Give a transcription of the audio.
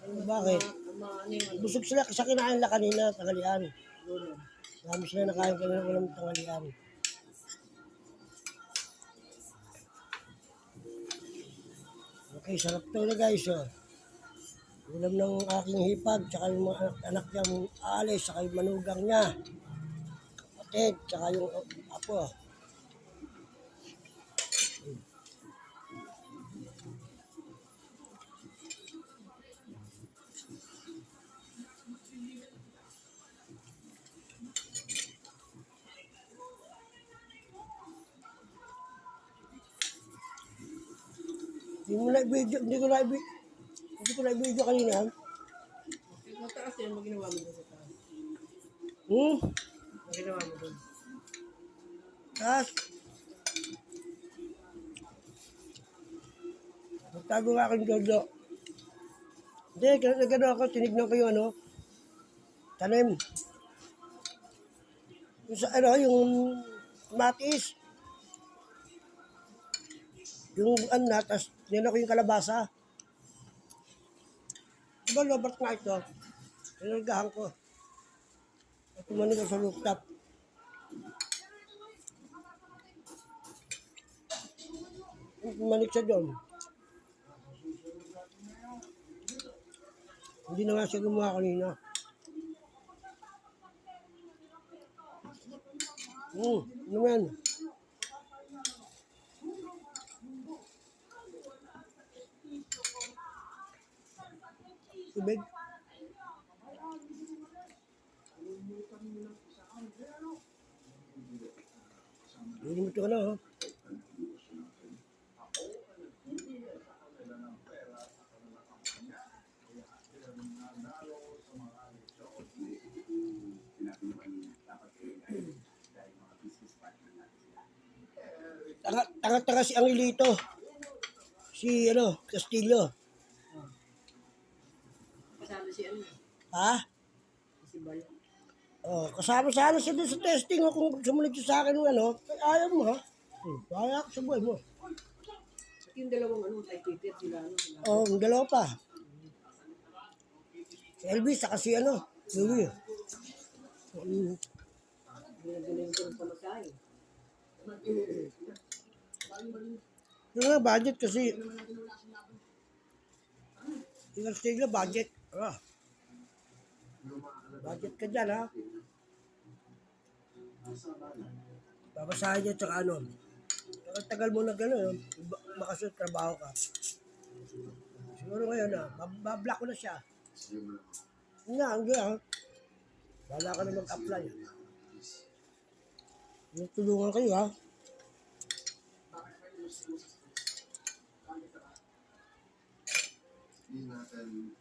Bakit? Busog sila kasi kinain nila kanina, tanghalian. Dami sila nakain kanina ulam tanghalian. Okay, sarap to na guys. Oh. Ulam ng aking hipag, tsaka yung mga anak niya aalis, tsaka yung manugang niya. Kapatid, tsaka yung apo. Hindi ko na video kanina. Mataas yan, maginawa mo doon sa taas. Maginawa mo doon. Tapos, magtago nga aking dodo. Hindi, gano'n ako, tinignan ko yung tanim. Yung sa yung matis. Yung tapos niyan ko yung kalabasa. Diba, Robert nga ito? Nilagahan ko. At tumanig ko sa rooftop. Tumanig siya doon. Hindi na nga siya gumawa kanina. Ano yan? Tubig. Hindi mo ito ka na, ha? Tanga-tanga si Angelito. Si, Castillo. Kasama si ano? Ha? Si Bal. Oh, kasama sana siya doon sa testing. Kung sumunod siya sa akin ng ayaw mo, ha? Kaya ako sa buhay mo. Yung dalawang tayo titip sila, Yung dalawa pa. Si Elvis, saka si Louie. Binagaling ko ng pamasahe. Yung nga, budget kasi. Yung stigla, budget. Budget ka dyan, ha? Babasahin niya, tsaka tagal mo na gano'n, makasuot trabaho ka. Siguro ngayon, bablock ko na siya. Hindi, wala ka na mag-apply. Tulungan kayo, ha? Hindi natin